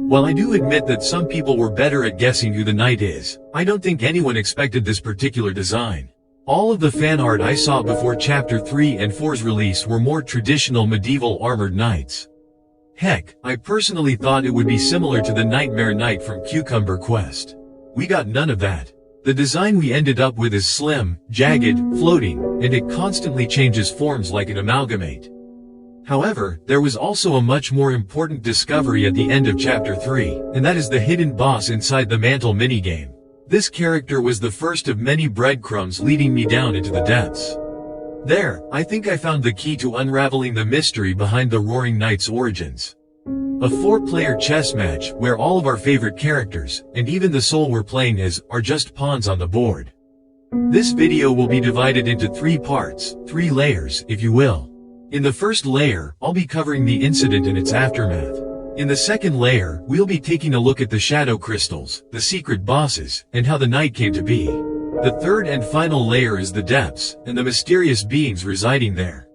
While I do admit that some people were better at guessing who the knight is, I don't think anyone expected this particular design. All of the fan art I saw before Chapter 3 and 4's release were more traditional medieval armored knights. Heck, I personally thought it would be similar to the Nightmare Knight from Cucumber Quest. We got none of that. The design we ended up with is slim, jagged, floating, and it constantly changes forms like an amalgamate. However, there was also a much more important discovery at the end of Chapter 3, and that is the hidden boss inside the mantle minigame. This character was the first of many breadcrumbs leading me down into the depths. There, I think I found the key to unraveling the mystery behind the Roaring Knight's origins. A 4-player chess match where all of our favorite characters, and even the soul we're playing as, are just pawns on the board. This video will be divided into 3 parts, 3 layers, if you will. In the first layer, I'll be covering the incident and its aftermath. In the second layer, we'll be taking a look at the shadow crystals, the secret bosses, and how the knight came to be. The third and final layer is the depths, and the mysterious beings residing there.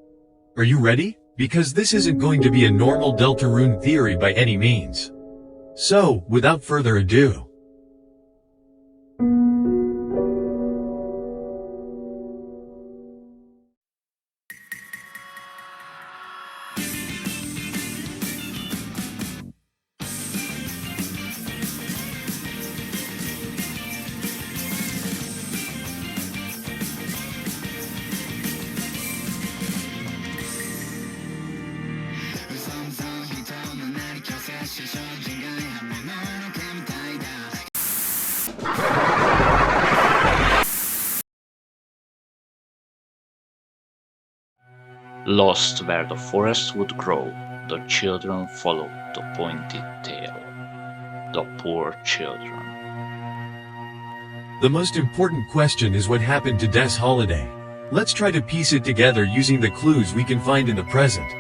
Are you ready? Because this isn't going to be a normal Deltarune theory by any means. So, without further ado. Lost where the forest would grow, the children followed the pointed tail. The poor children. The most important question is what happened to Des Holiday. Let's try to piece it together using the clues we can find in the present.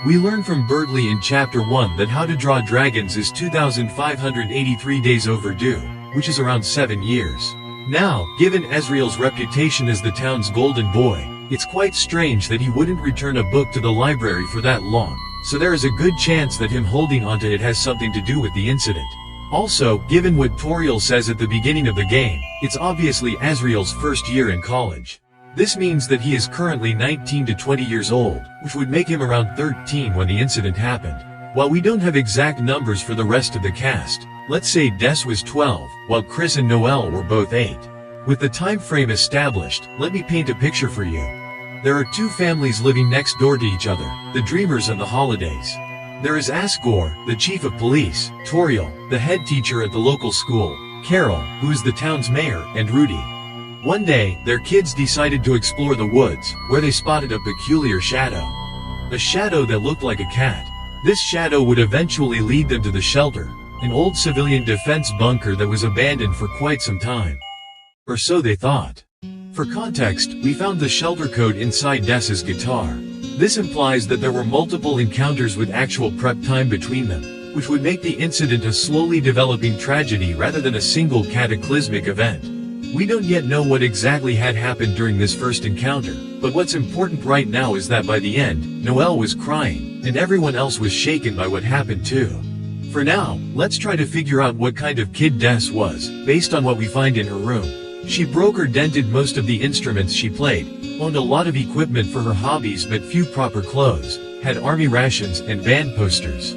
We learn from Birdley in Chapter 1 that how to draw dragons is 2,583 days overdue, which is around 7 years. Now, given Asriel's reputation as the town's golden boy, it's quite strange that he wouldn't return a book to the library for that long, so there is a good chance that him holding onto it has something to do with the incident. Also, given what Toriel says at the beginning of the game, it's obviously Asriel's first year in college. This means that he is currently 19 to 20 years old, which would make him around 13 when the incident happened. While we don't have exact numbers for the rest of the cast, let's say Des was 12, while Chris and Noelle were both 8. With the time frame established, let me paint a picture for you. There are 2 families living next door to each other, the Dreamers and the Holidays. There is Asgore, the chief of police, Toriel, the head teacher at the local school, Carol, who is the town's mayor, and Rudy. One day, their kids decided to explore the woods, where they spotted a peculiar shadow. A shadow that looked like a cat. This shadow would eventually lead them to the shelter, an old civilian defense bunker that was abandoned for quite some time. Or so they thought. For context, we found the shelter code inside Des's guitar. This implies that there were multiple encounters with actual prep time between them, which would make the incident a slowly developing tragedy rather than a single cataclysmic event. We don't yet know what exactly had happened during this first encounter, but what's important right now is that by the end, Noelle was crying, and everyone else was shaken by what happened too. For now, let's try to figure out what kind of kid Des was, based on what we find in her room. She broke or dented most of the instruments she played, owned a lot of equipment for her hobbies but few proper clothes, had army rations and band posters.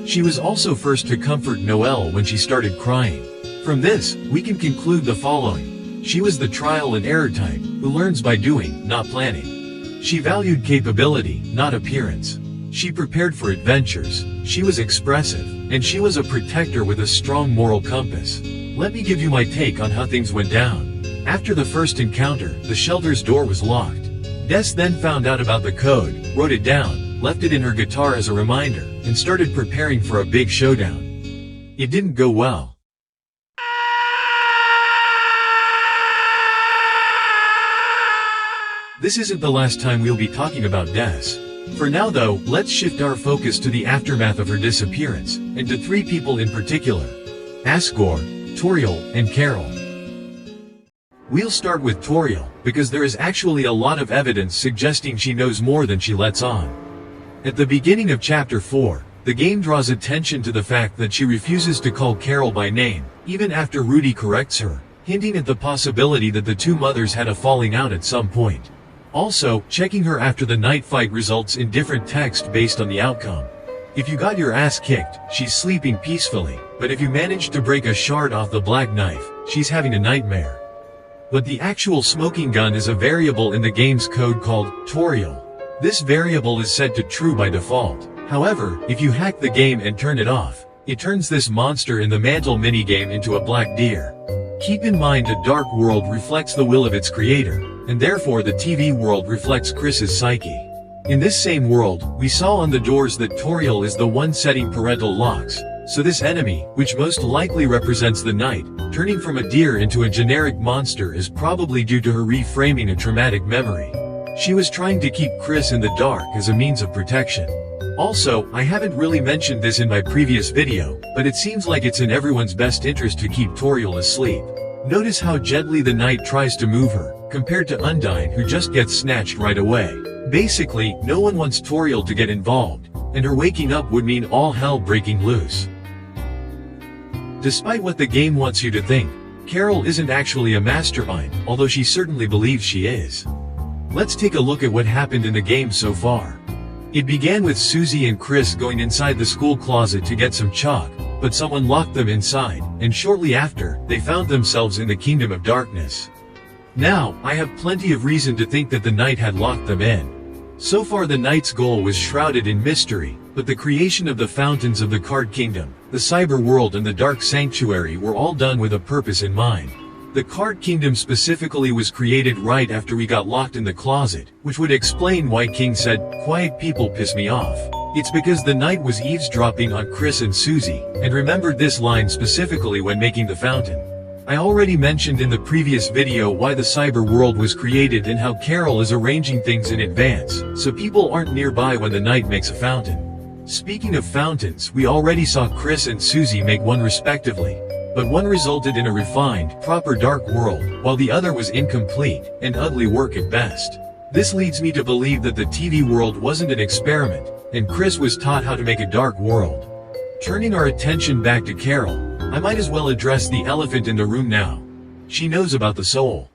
She was also first to comfort Noelle when she started crying. From this, we can conclude the following. She was the trial and error type, who learns by doing, not planning. She valued capability, not appearance. She prepared for adventures, she was expressive, and she was a protector with a strong moral compass. Let me give you my take on how things went down. After the first encounter, the shelter's door was locked. Des then found out about the code, wrote it down, left it in her guitar as a reminder, and started preparing for a big showdown. It didn't go well. This isn't the last time we'll be talking about Des. For now though, let's shift our focus to the aftermath of her disappearance, and to 3 people in particular. Asgore, Toriel, and Carol. We'll start with Toriel, because there is actually a lot of evidence suggesting she knows more than she lets on. At the beginning of Chapter 4, The game draws attention to the fact that she refuses to call Carol by name, even after Rudy corrects her, hinting at the possibility that the two mothers had a falling out at some point. Also, checking her after the night fight results in different text based on the outcome. If you got your ass kicked, she's sleeping peacefully, but if you managed to break a shard off the black knife, she's having a nightmare. But the actual smoking gun is a variable in the game's code called Toriel. This variable is set to true by default. However, if you hack the game and turn it off, it turns this monster in the mantle minigame into a black deer. Keep in mind a dark world reflects the will of its creator, and therefore the TV world reflects Chris's psyche. In this same world, we saw on the doors that Toriel is the one setting parental locks, so this enemy, which most likely represents the night, turning from a deer into a generic monster is probably due to her reframing a traumatic memory. She was trying to keep Chris in the dark as a means of protection. Also, I haven't really mentioned this in my previous video, but it seems like it's in everyone's best interest to keep Toriel asleep. Notice how gently the knight tries to move her, compared to Undyne who just gets snatched right away. Basically, no one wants Toriel to get involved, and her waking up would mean all hell breaking loose. Despite what the game wants you to think, Carol isn't actually a mastermind, although she certainly believes she is. Let's take a look at what happened in the game so far. It began with Susie and Chris going inside the school closet to get some chalk, but someone locked them inside, and shortly after, they found themselves in the Kingdom of Darkness. Now, I have plenty of reason to think that the knight had locked them in. So far the knight's goal was shrouded in mystery, but the creation of the fountains of the Card Kingdom, the Cyber World and the Dark Sanctuary were all done with a purpose in mind. The Card Kingdom specifically was created right after we got locked in the closet, which would explain why King said, "Quiet people piss me off." It's because the knight was eavesdropping on Chris and Susie, and remembered this line specifically when making the fountain. I already mentioned in the previous video why the cyber world was created and how Carol is arranging things in advance, so people aren't nearby when the knight makes a fountain. Speaking of fountains, we already saw Chris and Susie make one respectively. But one resulted in a refined, proper dark world, while the other was incomplete, and ugly work at best. This leads me to believe that the TV world wasn't an experiment, and Chris was taught how to make a dark world. Turning our attention back to Carol, I might as well address the elephant in the room now. She knows about the soul.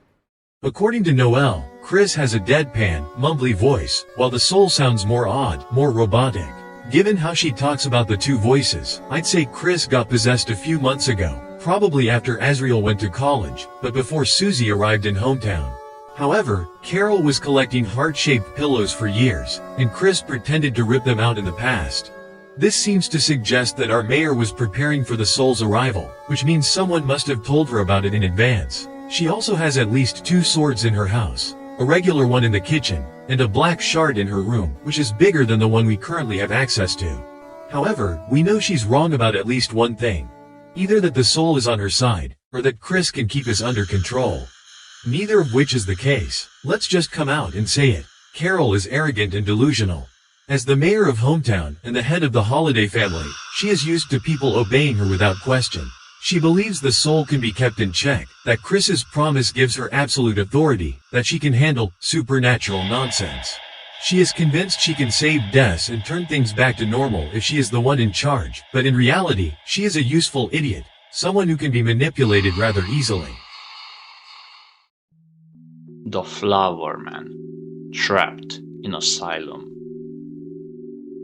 According to Noelle, Chris has a deadpan, mumbly voice, while the soul sounds more odd, more robotic. Given how she talks about the two voices, I'd say Chris got possessed a few months ago. Probably after Asriel went to college, but before Susie arrived in hometown. However, Carol was collecting heart-shaped pillows for years, and Chris pretended to rip them out in the past. This seems to suggest that our mayor was preparing for the soul's arrival, which means someone must have told her about it in advance. She also has at least 2 swords in her house, a regular one in the kitchen, and a black shard in her room, which is bigger than the one we currently have access to. However, we know she's wrong about at least one thing. Either that the soul is on her side, or that Chris can keep us under control. Neither of which is the case. Let's just come out and say it. Carol is arrogant and delusional. As the mayor of hometown and the head of the Holiday family, she is used to people obeying her without question. She believes the soul can be kept in check, that Chris's promise gives her absolute authority, that she can handle supernatural nonsense. She is convinced she can save Des and turn things back to normal if she is the one in charge, but in reality, she is a useful idiot, someone who can be manipulated rather easily. The Flower Man, trapped in asylum.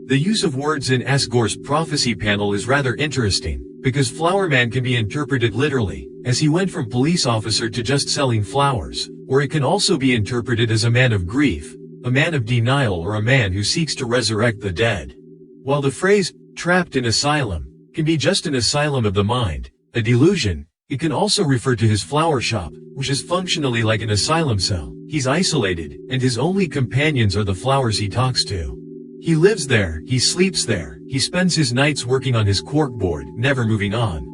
The use of words in Asgore's prophecy panel is rather interesting, because Flower Man can be interpreted literally, as he went from police officer to just selling flowers, or it can also be interpreted as a man of grief, a man of denial, or a man who seeks to resurrect the dead. While the phrase, trapped in asylum, can be just an asylum of the mind, a delusion, it can also refer to his flower shop, which is functionally like an asylum cell. He's isolated, and his only companions are the flowers he talks to. He lives there, he sleeps there, he spends his nights working on his corkboard, never moving on.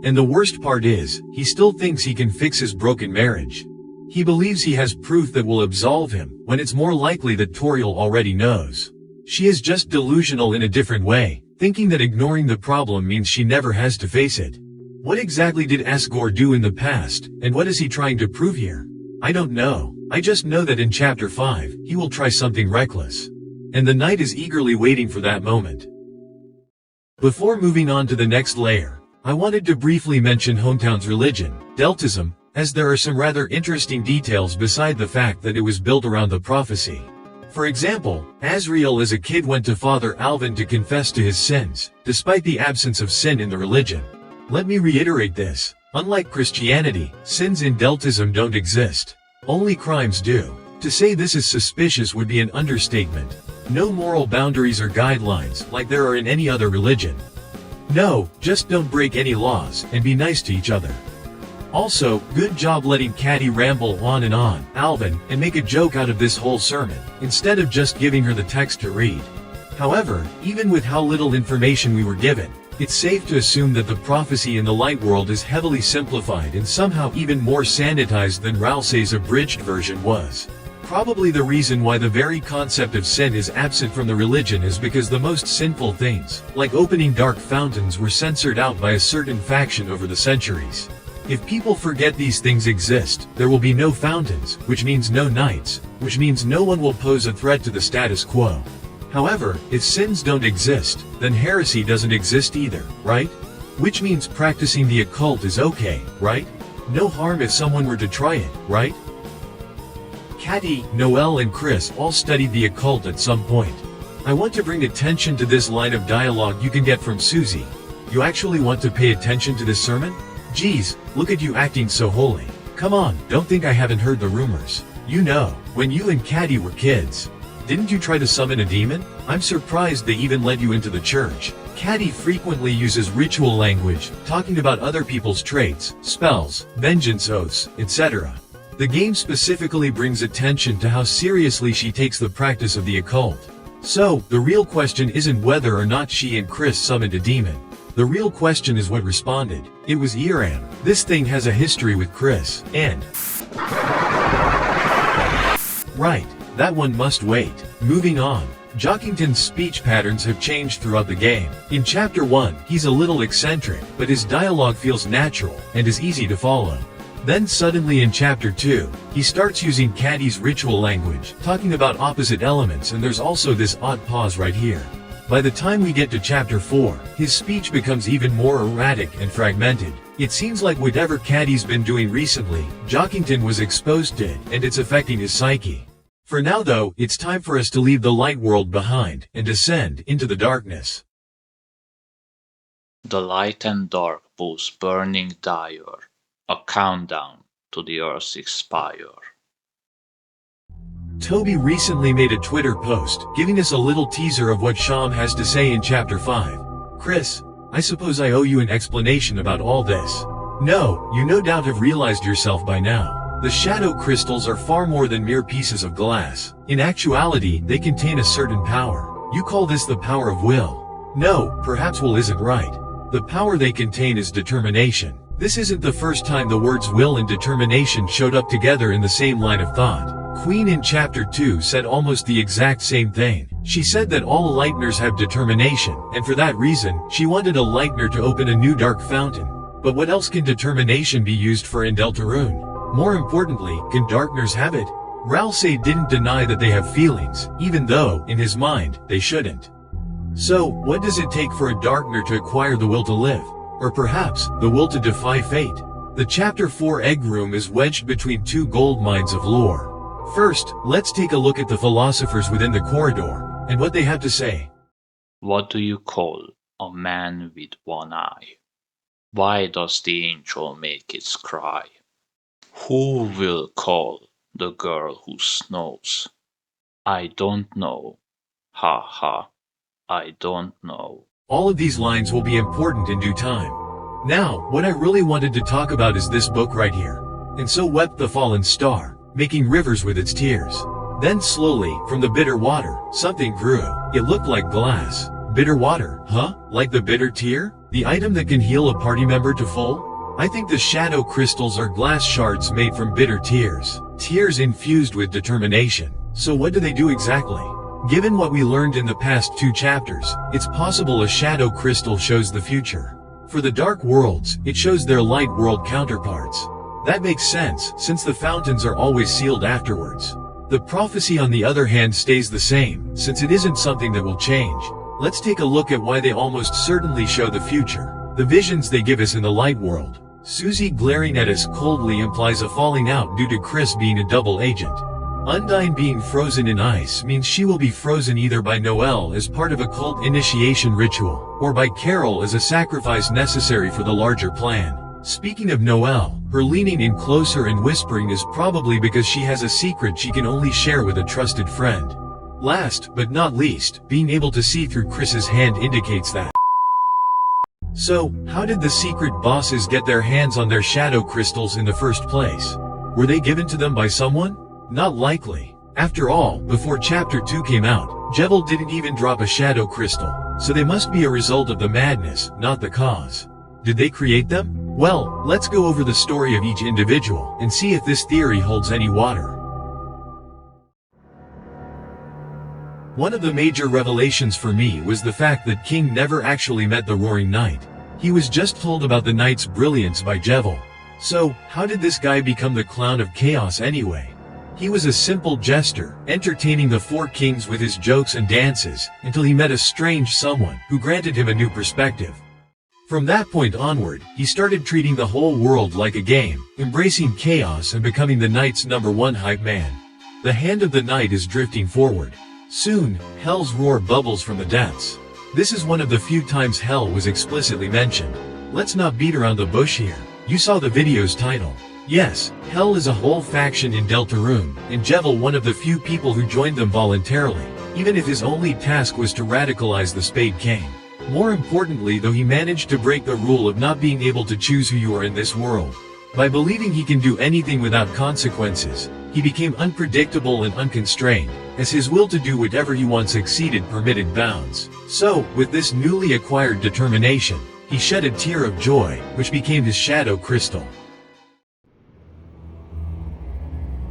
And the worst part is, he still thinks he can fix his broken marriage. He believes he has proof that will absolve him, when it's more likely that Toriel already knows. She is just delusional in a different way, thinking that ignoring the problem means she never has to face it. What exactly did Asgore do in the past, and what is he trying to prove here? I don't know. I just know that in Chapter 5, he will try something reckless. And the knight is eagerly waiting for that moment. Before moving on to the next layer, I wanted to briefly mention Hometown's religion, Deltism, as there are some rather interesting details beside the fact that it was built around the prophecy. For example, Asriel as a kid went to Father Alvin to confess to his sins, despite the absence of sin in the religion. Let me reiterate this. Unlike Christianity, sins in Deltism don't exist. Only crimes do. To say this is suspicious would be an understatement. No moral boundaries or guidelines like there are in any other religion. No, just don't break any laws and be nice to each other. Also, good job letting Catti ramble on, Alvin, and make a joke out of this whole sermon, instead of just giving her the text to read. However, even with how little information we were given, it's safe to assume that the prophecy in the light world is heavily simplified and somehow even more sanitized than Ralsei's abridged version was. Probably the reason why the very concept of sin is absent from the religion is because the most sinful things, like opening dark fountains, were censored out by a certain faction over the centuries. If people forget these things exist, there will be no fountains, which means no knights, which means no one will pose a threat to the status quo. However, if sins don't exist, then heresy doesn't exist either, right? Which means practicing the occult is okay, right? No harm if someone were to try it, right? Catti, Noelle and Chris all studied the occult at some point. I want to bring attention to this line of dialogue you can get from Susie. You actually want to pay attention to this sermon? Geez, look at you acting so holy. Come on, don't think I haven't heard the rumors. You know, when you and Catti were kids, didn't you try to summon a demon? I'm surprised they even let you into the church. Catti frequently uses ritual language, talking about other people's traits, spells, vengeance oaths, etc. The game specifically brings attention to how seriously she takes the practice of the occult. So, the real question isn't whether or not she and Chris summoned a demon. The real question is what responded. It was ERAM. This thing has a history with Chris, and... Right, that one must wait. Moving on. Jockington's speech patterns have changed throughout the game. In Chapter 1, he's a little eccentric, but his dialogue feels natural, and is easy to follow. Then suddenly in Chapter 2, he starts using Catti's ritual language, talking about opposite elements, and there's also this odd pause right here. By the time we get to Chapter 4, his speech becomes even more erratic and fragmented. It seems like whatever Catti's been doing recently, Jockington was exposed to it, and it's affecting his psyche. For now though, it's time for us to leave the light world behind, and descend into the darkness. The light and dark both burning dire, a countdown to the Earth's expire. Toby recently made a Twitter post, giving us a little teaser of what Sham has to say in Chapter 5. Chris, I suppose I owe you an explanation about all this. No, you no doubt have realized yourself by now. The shadow crystals are far more than mere pieces of glass. In actuality, they contain a certain power. You call this the power of will. No, perhaps will isn't right. The power they contain is determination. This isn't the first time the words will and determination showed up together in the same line of thought. Queen in Chapter 2 said almost the exact same thing. She said that all lighteners have determination, and for that reason, she wanted a lightener to open a new dark fountain. But what else can determination be used for in Deltarune? More importantly, can darkners have it? Ralsei didn't deny that they have feelings, even though, in his mind, they shouldn't. So, what does it take for a darkener to acquire the will to live? Or perhaps, the will to defy fate? The Chapter 4 egg room is wedged between two gold mines of lore. First, let's take a look at the philosophers within the corridor, and what they have to say. What do you call a man with one eye? Why does the angel make its cry? Who will call the girl who snows? I don't know. Ha ha. I don't know. All of these lines will be important in due time. Now, what I really wanted to talk about is this book right here. And so wept the fallen star, making rivers with its tears. Then slowly, from the bitter water, something grew. It looked like glass. Bitter water, huh? Like the bitter tear? The item that can heal a party member to full? I think the shadow crystals are glass shards made from bitter tears. Tears infused with determination. So what do they do exactly? Given what we learned in the past 2 chapters, it's possible a shadow crystal shows the future. For the dark worlds, it shows their light world counterparts. That makes sense, since the fountains are always sealed afterwards. The prophecy on the other hand stays the same, since it isn't something that will change. Let's take a look at why they almost certainly show the future. The visions they give us in the light world. Susie glaring at us coldly implies a falling out due to Chris being a double agent. Undyne being frozen in ice means she will be frozen either by Noelle as part of a cult initiation ritual, or by Carol as a sacrifice necessary for the larger plan. Speaking of Noelle, her leaning in closer and whispering is probably because she has a secret she can only share with a trusted friend. Last, but not least, being able to see through Chris's hand indicates that. So, how did the secret bosses get their hands on their shadow crystals in the first place? Were they given to them by someone? Not likely. After all, before Chapter 2 came out, Jevil didn't even drop a shadow crystal, so they must be a result of the madness, not the cause. Did they create them? Well, let's go over the story of each individual, and see if this theory holds any water. One of the major revelations for me was the fact that King never actually met the Roaring Knight. He was just told about the knight's brilliance by Jevil. So, how did this guy become the clown of chaos anyway? He was a simple jester, entertaining the four kings with his jokes and dances, until he met a strange someone who granted him a new perspective. From that point onward, he started treating the whole world like a game, embracing chaos and becoming the knight's #1 hype man. The hand of the knight is drifting forward. Soon, Hell's roar bubbles from the depths. This is one of the few times Hell was explicitly mentioned. Let's not beat around the bush here. You saw the video's title. Yes, Hell is a whole faction in Deltarune, and Jevil one of the few people who joined them voluntarily, even if his only task was to radicalize the Spade King. More importantly though, he managed to break the rule of not being able to choose who you are in this world. By believing he can do anything without consequences, he became unpredictable and unconstrained, as his will to do whatever he wants exceeded permitted bounds. So, with this newly acquired determination, he shed a tear of joy, which became his shadow crystal.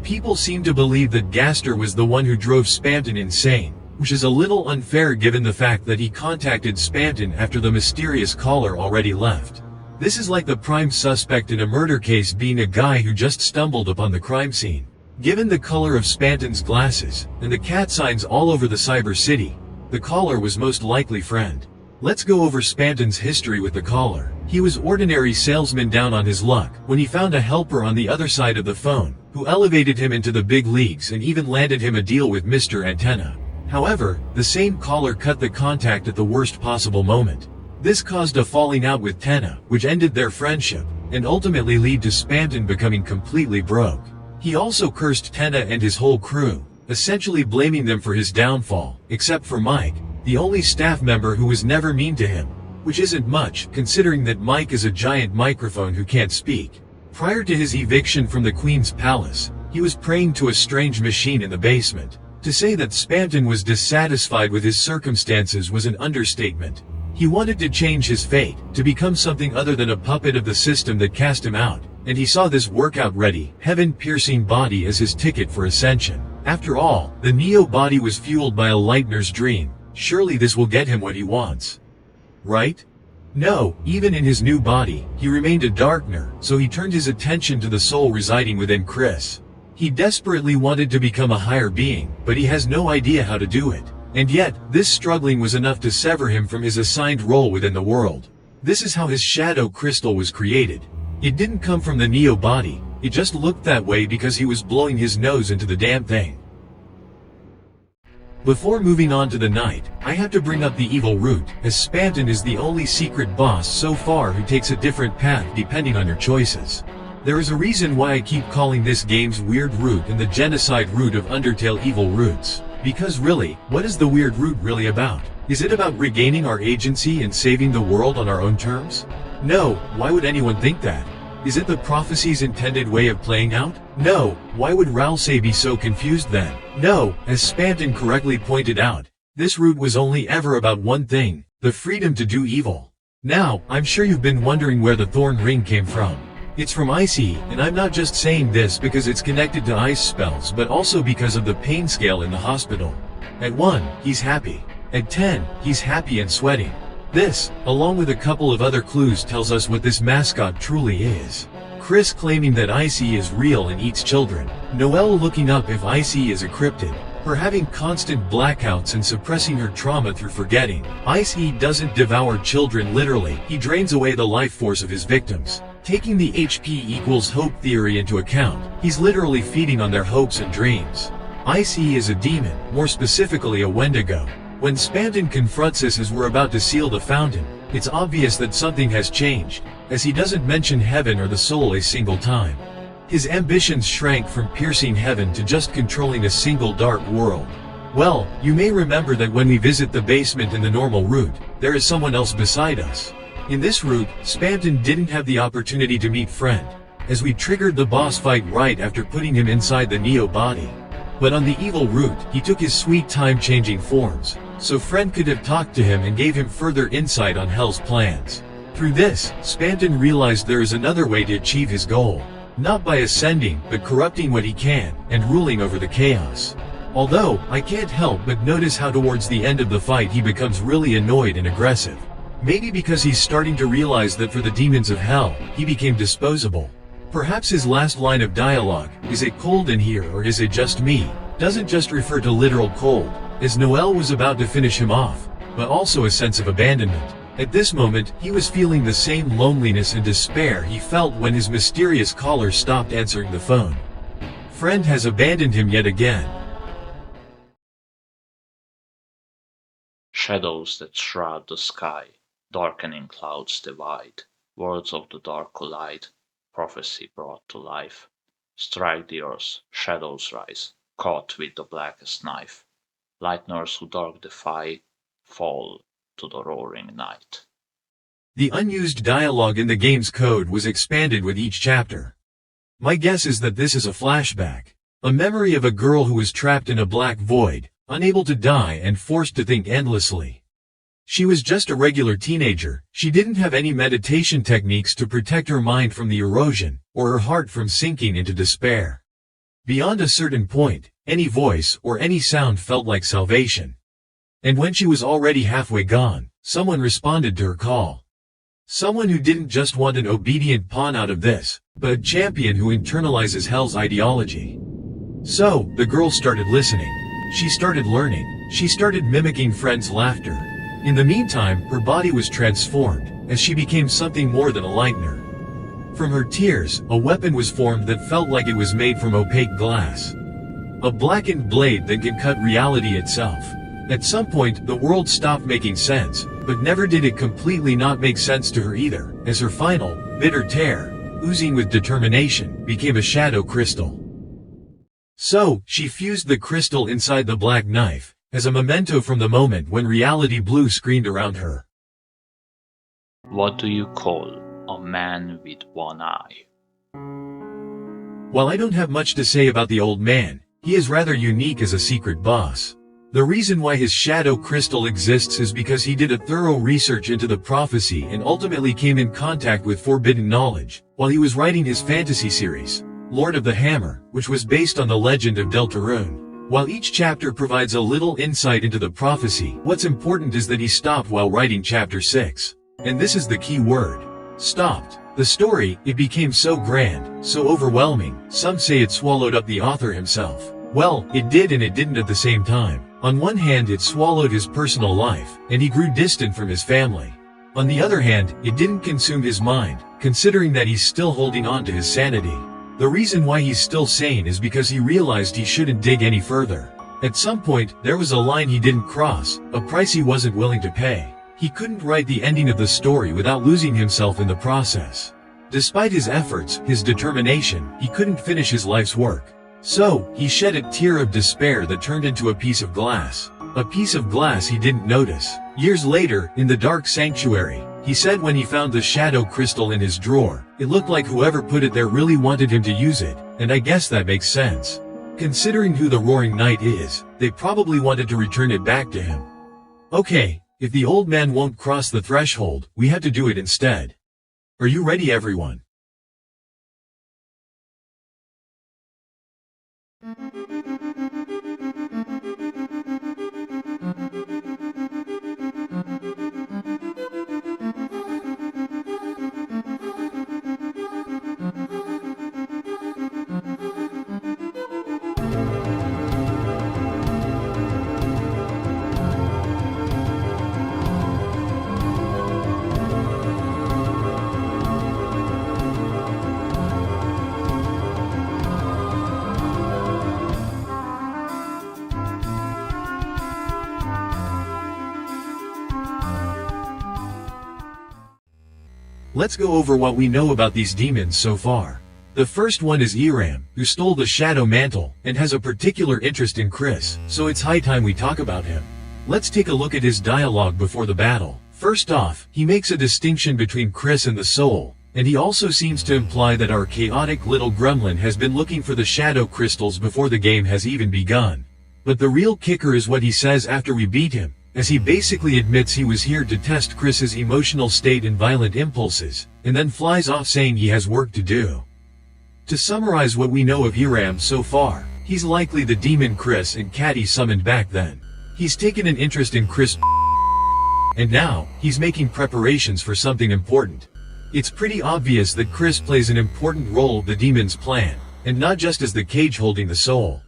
People seem to believe that Gaster was the one who drove Spamton insane, which is a little unfair given the fact that he contacted Spamton after the mysterious caller already left. This is like the prime suspect in a murder case being a guy who just stumbled upon the crime scene. Given the color of Spamton's glasses, and the cat signs all over the cyber city, the caller was most likely friend. Let's go over Spamton's history with the caller. He was ordinary salesman down on his luck, when he found a helper on the other side of the phone, who elevated him into the big leagues and even landed him a deal with Mr. Antenna. However, the same caller cut the contact at the worst possible moment. This caused a falling out with Tenna, which ended their friendship, and ultimately led to Spamton becoming completely broke. He also cursed Tenna and his whole crew, essentially blaming them for his downfall, except for Mike, the only staff member who was never mean to him, which isn't much, considering that Mike is a giant microphone who can't speak. Prior to his eviction from the Queen's Palace, he was praying to a strange machine in the basement. To say that Spamton was dissatisfied with his circumstances was an understatement. He wanted to change his fate, to become something other than a puppet of the system that cast him out, and he saw this workout-ready, heaven-piercing body as his ticket for ascension. After all, the Neo body was fueled by a Lightner's dream. Surely this will get him what he wants. Right? No, even in his new body, he remained a Darkner, so he turned his attention to the soul residing within Chris. He desperately wanted to become a higher being, but he has no idea how to do it. And yet, this struggling was enough to sever him from his assigned role within the world. This is how his shadow crystal was created. It didn't come from the Neo body, it just looked that way because he was blowing his nose into the damn thing. Before moving on to the night, I have to bring up the evil route, as Spamton is the only secret boss so far who takes a different path depending on your choices. There is a reason why I keep calling this game's weird route and the genocide route of Undertale evil routes. Because really, what is the weird route really about? Is it about regaining our agency and saving the world on our own terms? No, why would anyone think that? Is it the prophecy's intended way of playing out? No, why would Ralsei be so confused then? No, as Spamton correctly pointed out, this route was only ever about one thing, the freedom to do evil. Now, I'm sure you've been wondering where the Thorn Ring came from. It's from Icy, and I'm not just saying this because it's connected to ice spells but also because of the pain scale in the hospital. At 1, he's happy. At 10, he's happy and sweating. This, along with a couple of other clues, tells us what this mascot truly is. Chris claiming that Icy is real and eats children. Noelle looking up if Icy is a cryptid. for having constant blackouts and suppressing her trauma through forgetting. Ice doesn't devour children literally, he drains away the life force of his victims. Taking the HP equals hope theory into account, he's literally feeding on their hopes and dreams. Ice is a demon, more specifically a Wendigo. When Spamton confronts us as we're about to seal the fountain, it's obvious that something has changed, as he doesn't mention heaven or the soul a single time. His ambitions shrank from piercing heaven to just controlling a single dark world. Well, you may remember that when we visit the basement in the normal route, there is someone else beside us. In this route, Spamton didn't have the opportunity to meet Friend, as we triggered the boss fight right after putting him inside the Neo body. But on the evil route, he took his sweet time-changing forms, so Friend could have talked to him and gave him further insight on Hell's plans. Through this, Spamton realized there is another way to achieve his goal. Not by ascending, but corrupting what he can, and ruling over the chaos. Although, I can't help but notice how towards the end of the fight he becomes really annoyed and aggressive. Maybe because he's starting to realize that for the demons of hell, he became disposable. Perhaps his last line of dialogue, "Is it cold in here or is it just me?" doesn't just refer to literal cold, as Noel was about to finish him off, but also a sense of abandonment. At this moment, he was feeling the same loneliness and despair he felt when his mysterious caller stopped answering the phone. Friend has abandoned him yet again. Shadows that shroud the sky, darkening clouds divide, words of the dark collide, prophecy brought to life. Strike the earth, shadows rise, caught with the blackest knife. Lightners who dark defy, fall to the roaring night. The unused dialogue in the game's code was expanded with each chapter. My guess is that this is a flashback. A memory of a girl who was trapped in a black void, unable to die and forced to think endlessly. She was just a regular teenager, she didn't have any meditation techniques to protect her mind from the erosion, or her heart from sinking into despair. Beyond a certain point, any voice or any sound felt like salvation. And when she was already halfway gone, someone responded to her call. Someone who didn't just want an obedient pawn out of this, but a champion who internalizes Hell's ideology. So, the girl started listening. She started learning. She started mimicking Friend's laughter. In the meantime, her body was transformed, as she became something more than a lightener. From her tears, a weapon was formed that felt like it was made from opaque glass. A blackened blade that can cut reality itself. At some point, the world stopped making sense, but never did it completely not make sense to her either, as her final, bitter tear, oozing with determination, became a shadow crystal. So, she fused the crystal inside the black knife, as a memento from the moment when reality blue screened around her. What do you call a man with one eye? While I don't have much to say about the old man, he is rather unique as a secret boss. The reason why his shadow crystal exists is because he did a thorough research into the prophecy and ultimately came in contact with forbidden knowledge, while he was writing his fantasy series, Lord of the Hammer, which was based on the legend of Deltarune. While each chapter provides a little insight into the prophecy, what's important is that he stopped while writing chapter 6. And this is the key word. Stopped. The story, it became so grand, so overwhelming, some say it swallowed up the author himself. Well, it did and it didn't at the same time. On one hand, it swallowed his personal life, and he grew distant from his family. On the other hand, it didn't consume his mind, considering that he's still holding on to his sanity. The reason why he's still sane is because he realized he shouldn't dig any further. At some point, there was a line he didn't cross, a price he wasn't willing to pay. He couldn't write the ending of the story without losing himself in the process. Despite his efforts, his determination, he couldn't finish his life's work. So, he shed a tear of despair that turned into a piece of glass. A piece of glass he didn't notice. Years later, in the dark sanctuary, he said when he found the shadow crystal in his drawer, it looked like whoever put it there really wanted him to use it, and I guess that makes sense. Considering who the Roaring Knight is, they probably wanted to return it back to him. Okay, if the old man won't cross the threshold, we have to do it instead. Are you ready, everyone? Let's go over what we know about these demons so far. The first one is ERAM, who stole the Shadow Mantle, and has a particular interest in Chris, so it's high time we talk about him. Let's take a look at his dialogue before the battle. First off, he makes a distinction between Chris and the Soul, and he also seems to imply that our chaotic little gremlin has been looking for the Shadow Crystals before the game has even begun. But the real kicker is what he says after we beat him, as he basically admits he was here to test Chris's emotional state and violent impulses, and then flies off saying he has work to do. To summarize what we know of ERAM so far, he's likely the demon Chris and Catti summoned back then. He's taken an interest in Chris, and now, he's making preparations for something important. It's pretty obvious that Chris plays an important role of the demon's plan, and not just as the cage holding the soul.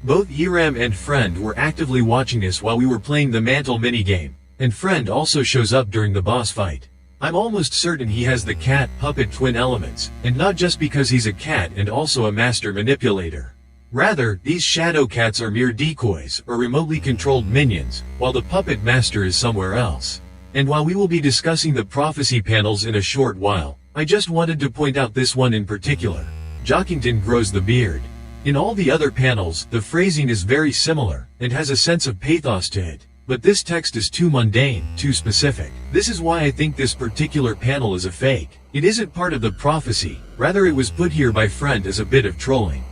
Both ERAM and Friend were actively watching us while we were playing the Mantle minigame, and Friend also shows up during the boss fight. I'm almost certain he has the cat puppet twin elements, and not just because he's a cat and also a master manipulator. Rather, these shadow cats are mere decoys or remotely controlled minions, while the puppet master is somewhere else. And while we will be discussing the prophecy panels in a short while, I just wanted to point out this one in particular. Jockington grows the beard. In all the other panels, the phrasing is very similar, and has a sense of pathos to it. But this text is too mundane, too specific. This is why I think this particular panel is a fake. It isn't part of the prophecy, rather it was put here by Friend as a bit of trolling.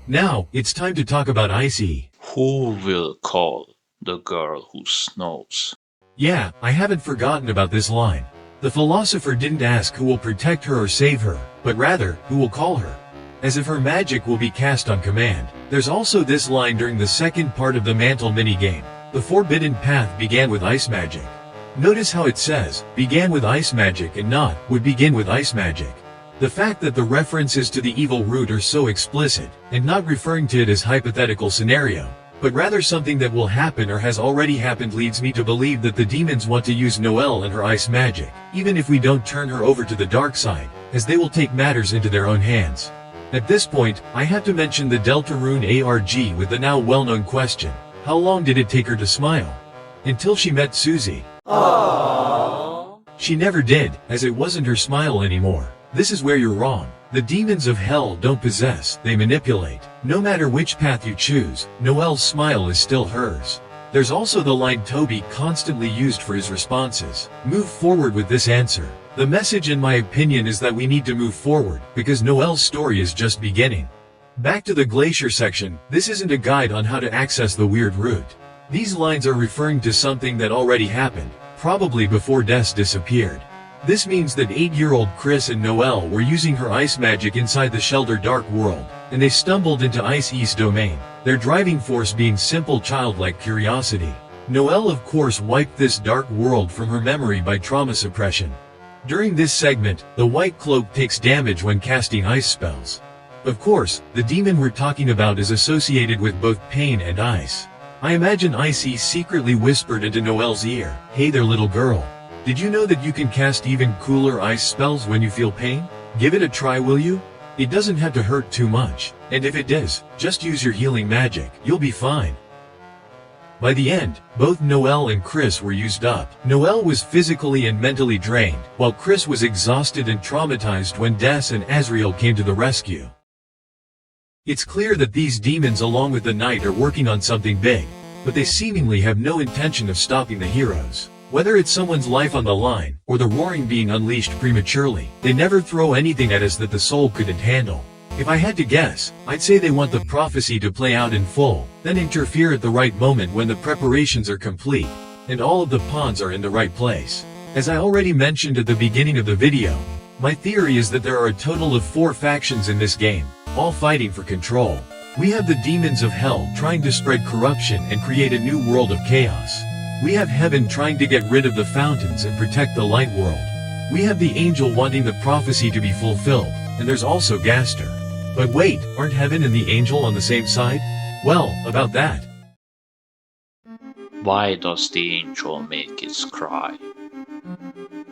Now, it's time to talk about Icy. Who will call the girl who snows? Yeah, I haven't forgotten about this line. The philosopher didn't ask who will protect her or save her, but rather, who will call her. As if her magic will be cast on command. There's also this line during the second part of the Mantle minigame. The forbidden path began with ice magic. Notice how it says, began with ice magic and not, would begin with ice magic. The fact that the references to the evil root are so explicit, and not referring to it as hypothetical scenario, but rather something that will happen or has already happened leads me to believe that the demons want to use Noelle and her ice magic, even if we don't turn her over to the dark side, as they will take matters into their own hands. At this point, I have to mention the Deltarune ARG with the now well-known question. How long did it take her to smile? Until she met Susie. Aww. She never did, as it wasn't her smile anymore. This is where you're wrong. The demons of hell don't possess, they manipulate. No matter which path you choose, Noelle's smile is still hers. There's also the line Toby constantly used for his responses. Move forward with this answer. The message in my opinion is that we need to move forward, because Noelle's story is just beginning. Back to the glacier section, this isn't a guide on how to access the weird route. These lines are referring to something that already happened, probably before Des disappeared. This means that 8-year-old Chris and Noelle were using her ice magic inside the Shelter Dark World, and they stumbled into Ice East Domain, their driving force being simple childlike curiosity. Noelle of course wiped this dark world from her memory by trauma suppression. During this segment, the White Cloak takes damage when casting ice spells. Of course, the demon we're talking about is associated with both pain and ice. I imagine Icy secretly whispered into Noelle's ear, "Hey there little girl. Did you know that you can cast even cooler ice spells when you feel pain? Give it a try, will you? It doesn't have to hurt too much, and if it does, just use your healing magic, you'll be fine." By the end, both Noelle and Chris were used up. Noelle was physically and mentally drained, while Chris was exhausted and traumatized when Des and Asriel came to the rescue. It's clear that these demons along with the Knight are working on something big, but they seemingly have no intention of stopping the heroes. Whether it's someone's life on the line, or the roaring being unleashed prematurely, they never throw anything at us that the soul couldn't handle. If I had to guess, I'd say they want the prophecy to play out in full, then interfere at the right moment when the preparations are complete, and all of the pawns are in the right place. As I already mentioned at the beginning of the video, my theory is that there are a total of 4 factions in this game, all fighting for control. We have the demons of hell trying to spread corruption and create a new world of chaos. We have heaven trying to get rid of the fountains and protect the light world. We have the angel wanting the prophecy to be fulfilled, and there's also Gaster. But wait, aren't heaven and the angel on the same side? Well, about that. Why does the angel make its cry?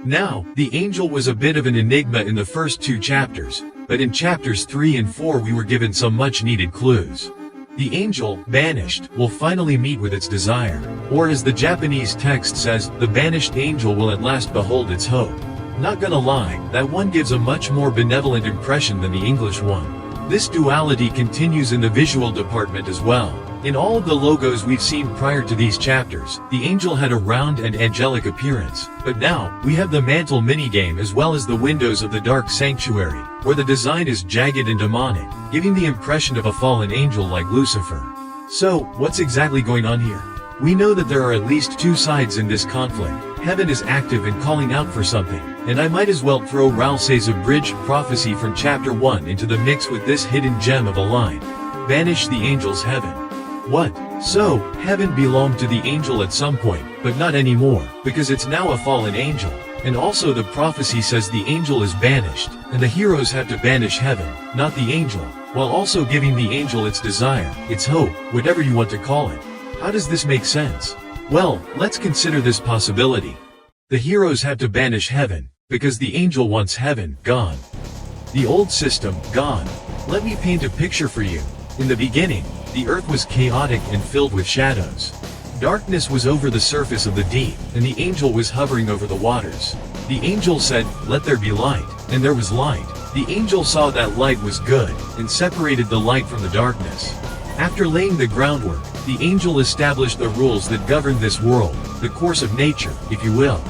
Now, the angel was a bit of an enigma in the first 2 chapters, but in chapters 3 and 4 we were given some much needed clues. The angel, banished, will finally meet with its desire. Or as the Japanese text says, the banished angel will at last behold its hope. Not gonna lie, that one gives a much more benevolent impression than the English one. This duality continues in the visual department as well. In all of the logos we've seen prior to these chapters, the angel had a round and angelic appearance. But now, we have the mantle minigame as well as the windows of the dark sanctuary, where the design is jagged and demonic, giving the impression of a fallen angel like Lucifer. So, what's exactly going on here? We know that there are at least two sides in this conflict. Heaven is active and calling out for something, and I might as well throw Ralsei's abridged prophecy from chapter 1 into the mix with this hidden gem of a line. Banish the angels heaven. What? So, heaven belonged to the angel at some point, but not anymore, because it's now a fallen angel. And also the prophecy says the angel is banished, and the heroes have to banish heaven, not the angel, while also giving the angel its desire, its hope, whatever you want to call it. How does this make sense? Well, let's consider this possibility. The heroes have to banish heaven, because the angel wants heaven gone. The old system, gone. Let me paint a picture for you. In the beginning, the earth was chaotic and filled with shadows. Darkness was over the surface of the deep, and the angel was hovering over the waters. The angel said, "Let there be light," and there was light. The angel saw that light was good, and separated the light from the darkness. After laying the groundwork, the angel established the rules that govern this world, the course of nature, if you will.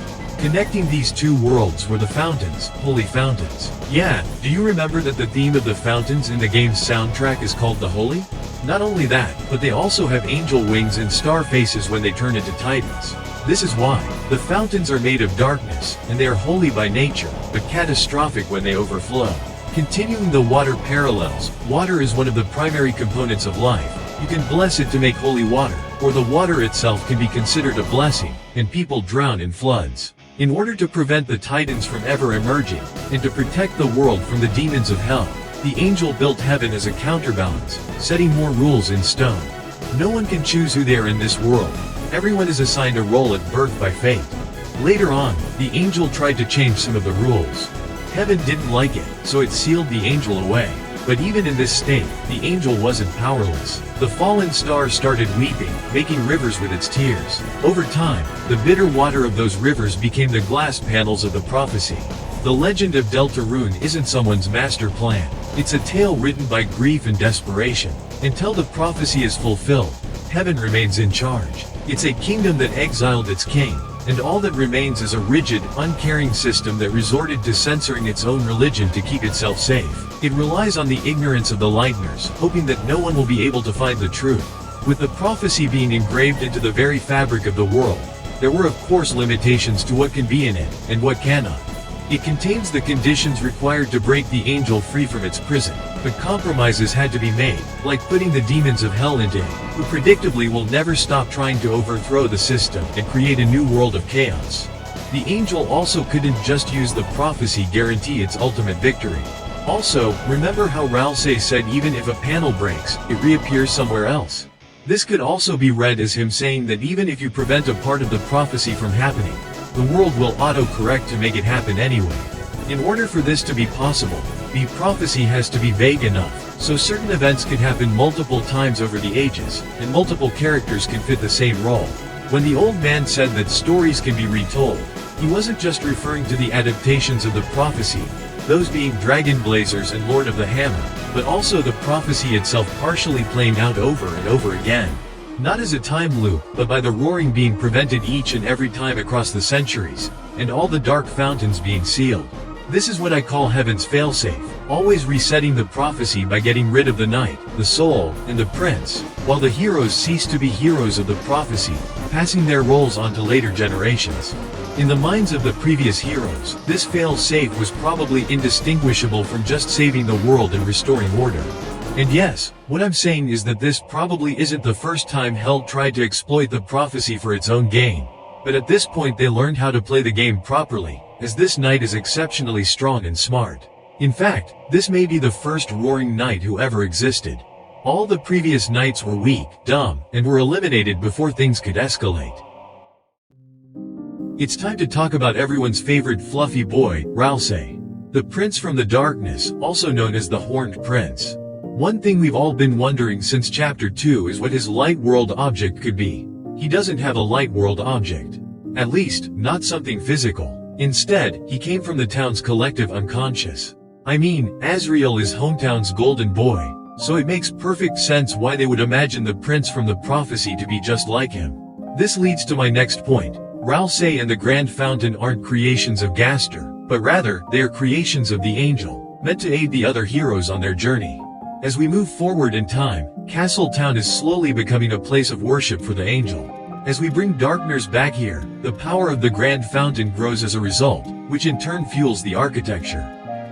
Connecting these two worlds were the fountains, holy fountains. Yeah, do you remember that the theme of the fountains in the game's soundtrack is called the Holy? Not only that, but they also have angel wings and star faces when they turn into titans. This is why. The fountains are made of darkness, and they are holy by nature, but catastrophic when they overflow. Continuing the water parallels, water is one of the primary components of life. You can bless it to make holy water, or the water itself can be considered a blessing, and people drown in floods. In order to prevent the titans from ever emerging, and to protect the world from the demons of hell, the angel built heaven as a counterbalance, setting more rules in stone. No one can choose who they are in this world. Everyone is assigned a role at birth by fate. Later on, the angel tried to change some of the rules. Heaven didn't like it, so it sealed the angel away. But even in this state, the angel wasn't powerless. The fallen star started weeping, making rivers with its tears. Over time, the bitter water of those rivers became the glass panels of the prophecy. The legend of Deltarune isn't someone's master plan. It's a tale written by grief and desperation. Until the prophecy is fulfilled, heaven remains in charge. It's a kingdom that exiled its king, and all that remains is a rigid, uncaring system that resorted to censoring its own religion to keep itself safe. It relies on the ignorance of the Lighteners, hoping that no one will be able to find the truth. With the prophecy being engraved into the very fabric of the world, there were of course limitations to what can be in it, and what cannot. It contains the conditions required to break the angel free from its prison, but compromises had to be made, like putting the demons of hell into it, who predictably will never stop trying to overthrow the system and create a new world of chaos. The angel also couldn't just use the prophecy guarantee its ultimate victory. Also, remember how Ralsei said even if a panel breaks, it reappears somewhere else? This could also be read as him saying that even if you prevent a part of the prophecy from happening, the world will auto-correct to make it happen anyway. In order for this to be possible, the prophecy has to be vague enough, so certain events could happen multiple times over the ages, and multiple characters can fit the same role. When the old man said that stories can be retold, he wasn't just referring to the adaptations of the prophecy, those being Dragon Blazers and Lord of the Hammer, but also the prophecy itself partially playing out over and over again. Not as a time loop, but by the roaring being prevented each and every time across the centuries, and all the dark fountains being sealed. This is what I call heaven's failsafe, always resetting the prophecy by getting rid of the knight, the soul, and the prince, while the heroes cease to be heroes of the prophecy, passing their roles on to later generations. In the minds of the previous heroes, this fail-safe was probably indistinguishable from just saving the world and restoring order. And yes, what I'm saying is that this probably isn't the first time Hell tried to exploit the prophecy for its own gain. But at this point they learned how to play the game properly, as this knight is exceptionally strong and smart. In fact, this may be the first roaring knight who ever existed. All the previous knights were weak, dumb, and were eliminated before things could escalate. It's time to talk about everyone's favorite fluffy boy, Ralsei. The Prince from the Darkness, also known as the Horned Prince. One thing we've all been wondering since Chapter 2 is what his light world object could be. He doesn't have a light world object. At least, not something physical. Instead, he came from the town's collective unconscious. I mean, Asriel is hometown's golden boy, so it makes perfect sense why they would imagine the prince from the prophecy to be just like him. This leads to my next point. Ralsei and the Grand Fountain aren't creations of Gaster, but rather, they are creations of the angel, meant to aid the other heroes on their journey. As we move forward in time, Castle Town is slowly becoming a place of worship for the angel. As we bring Darkners back here, the power of the Grand Fountain grows as a result, which in turn fuels the architecture.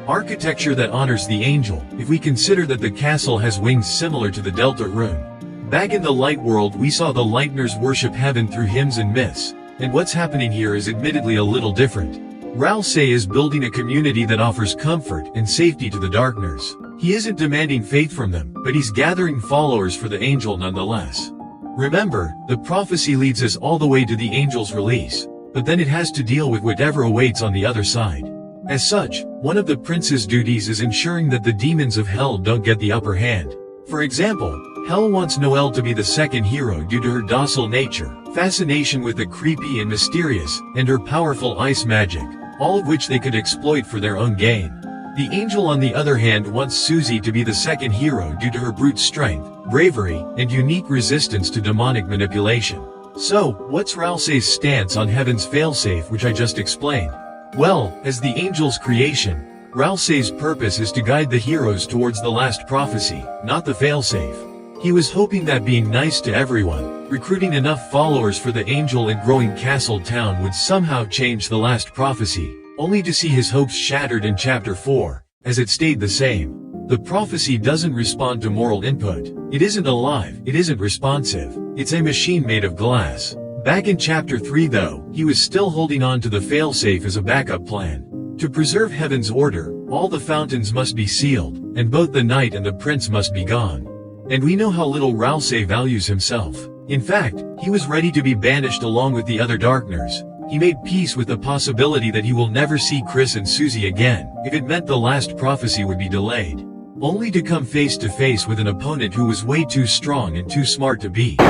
Architecture that honors the angel, if we consider that the castle has wings similar to the Deltarune. Back in the light world we saw the Lightners worship heaven through hymns and myths, and what's happening here is admittedly a little different. Ralsei is building a community that offers comfort and safety to the Darkners. He isn't demanding faith from them, but he's gathering followers for the angel nonetheless. Remember, the prophecy leads us all the way to the angel's release, but then it has to deal with whatever awaits on the other side. As such, one of the prince's duties is ensuring that the demons of hell don't get the upper hand. For example, Hell wants Noelle to be the second hero due to her docile nature, fascination with the creepy and mysterious, and her powerful ice magic, all of which they could exploit for their own gain. The angel on the other hand wants Susie to be the second hero due to her brute strength, bravery, and unique resistance to demonic manipulation. So, what's Ralsei's stance on heaven's failsafe which I just explained? Well, as the angel's creation, Ralsei's purpose is to guide the heroes towards the last prophecy, not the failsafe. He was hoping that being nice to everyone, recruiting enough followers for the angel and growing Castle Town would somehow change the last prophecy, only to see his hopes shattered in Chapter 4, as it stayed the same. The prophecy doesn't respond to moral input. It isn't alive, it isn't responsive. It's a machine made of glass. Back in Chapter 3 though, he was still holding on to the failsafe as a backup plan. To preserve heaven's order, all the fountains must be sealed, and both the knight and the prince must be gone. And we know how little Ralsei values himself. In fact, he was ready to be banished along with the other Darkners. He made peace with the possibility that he will never see Chris and Susie again, if it meant the last prophecy would be delayed. Only to come face to face with an opponent who was way too strong and too smart to beat.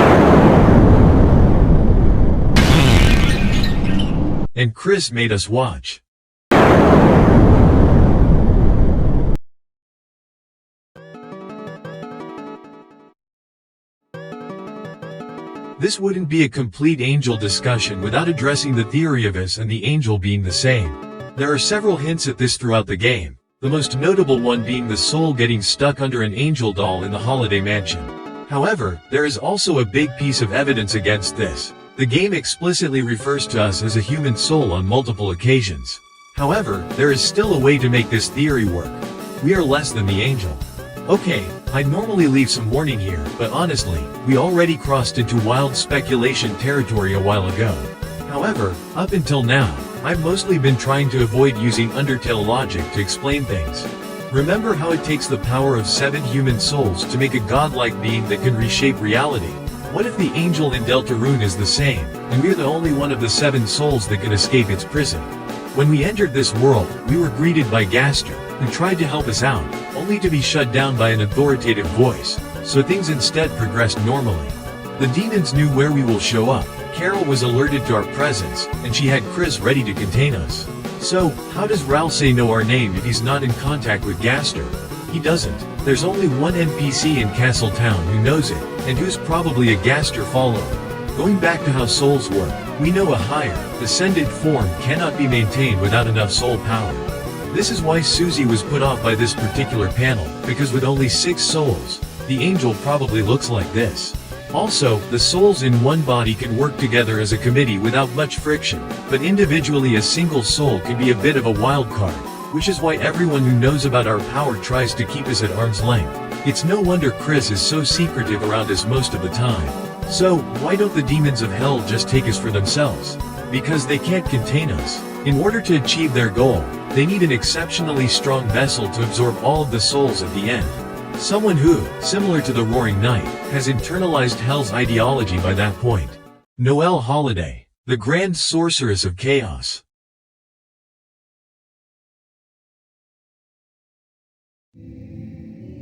And Chris made us watch. This wouldn't be a complete angel discussion without addressing the theory of us and the angel being the same. There are several hints at this throughout the game, the most notable one being the soul getting stuck under an angel doll in the Holiday Mansion. However, there is also a big piece of evidence against this. The game explicitly refers to us as a human soul on multiple occasions. However, there is still a way to make this theory work. We are less than the angel. Okay, I'd normally leave some warning here, but honestly, we already crossed into wild speculation territory a while ago. However, up until now, I've mostly been trying to avoid using Undertale logic to explain things. Remember how it takes the power of 7 human souls to make a godlike being that can reshape reality? What if the angel in Deltarune is the same, and we're the only one of the 7 souls that can escape its prison? When we entered this world, we were greeted by Gaster, who tried to help us out, only to be shut down by an authoritative voice, so things instead progressed normally. The demons knew where we will show up, Carol was alerted to our presence, and she had Chris ready to contain us. So, how does Ralsei know our name if he's not in contact with Gaster? He doesn't. There's only one NPC in Castle Town who knows it, and who's probably a Gaster follower. Going back to how souls work, we know a higher, descended form cannot be maintained without enough soul power. This is why Susie was put off by this particular panel, because with only 6 souls, the angel probably looks like this. Also, the souls in one body can work together as a committee without much friction, but individually a single soul can be a bit of a wild card, which is why everyone who knows about our power tries to keep us at arm's length. It's no wonder Chris is so secretive around us most of the time. So, why don't the demons of hell just take us for themselves? Because they can't contain us. In order to achieve their goal, they need an exceptionally strong vessel to absorb all of the souls at the end. Someone who, similar to the Roaring Knight, has internalized Hell's ideology by that point. Noelle Holiday, the Grand Sorceress of Chaos.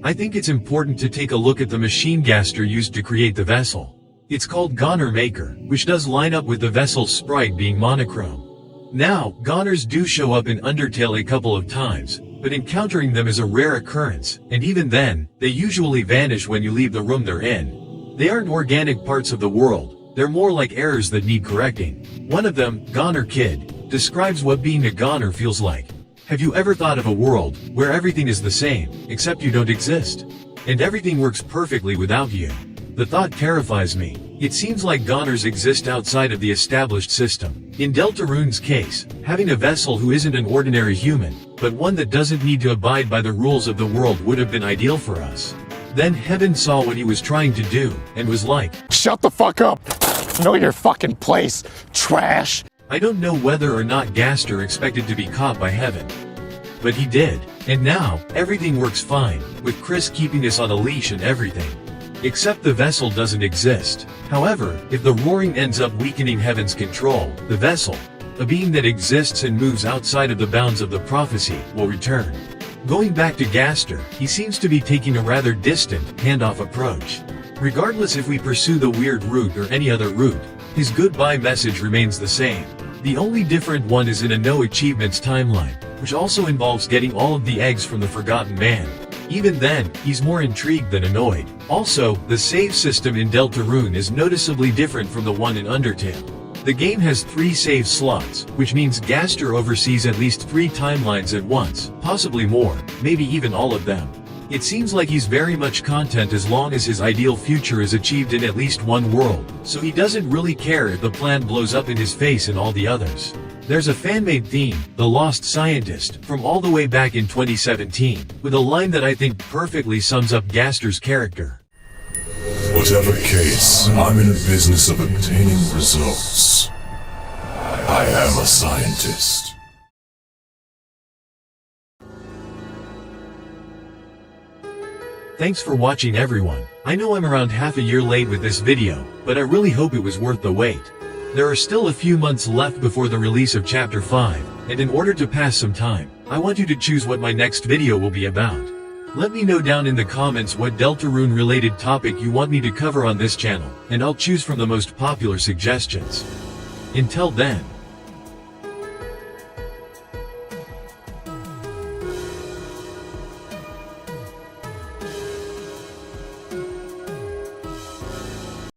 I think it's important to take a look at the machine Gaster used to create the vessel. It's called Goner Maker, which does line up with the vessel's sprite being monochrome. Now, Goners do show up in Undertale a couple of times, but encountering them is a rare occurrence, and even then, they usually vanish when you leave the room they're in. They aren't organic parts of the world, they're more like errors that need correcting. One of them, Goner Kid, describes what being a Goner feels like. Have you ever thought of a world where everything is the same, except you don't exist? And everything works perfectly without you? The thought terrifies me. It seems like Goners exist outside of the established system. In Deltarune's case, having a vessel who isn't an ordinary human, but one that doesn't need to abide by the rules of the world would have been ideal for us. Then Heaven saw what he was trying to do, and was like, "Shut the fuck up! Know your fucking place, trash!" I don't know whether or not Gaster expected to be caught by Heaven. But he did. And now, everything works fine, with Chris keeping us on a leash and everything. Except the vessel doesn't exist. However, if the roaring ends up weakening Heaven's control, the vessel, a being that exists and moves outside of the bounds of the prophecy, will return. Going back to Gaster, he seems to be taking a rather distant, handoff approach. Regardless if we pursue the weird route or any other route, his goodbye message remains the same. The only different one is in a no achievements timeline, which also involves getting all of the eggs from the Forgotten Man. Even then, he's more intrigued than annoyed. Also, the save system in Deltarune is noticeably different from the one in Undertale. The game has 3 save slots, which means Gaster oversees at least 3 timelines at once, possibly more, maybe even all of them. It seems like he's very much content as long as his ideal future is achieved in at least one world, so he doesn't really care if the plan blows up in his face in all the others. There's a fan-made theme, The Lost Scientist, from all the way back in 2017, with a line that I think perfectly sums up Gaster's character. Whatever case, I'm in a business of obtaining results. I am a scientist. Thanks for watching everyone. I know I'm around half a year late with this video, but I really hope it was worth the wait. There are still a few months left before the release of Chapter 5, and in order to pass some time, I want you to choose what my next video will be about. Let me know down in the comments what Deltarune related topic you want me to cover on this channel, and I'll choose from the most popular suggestions. Until then.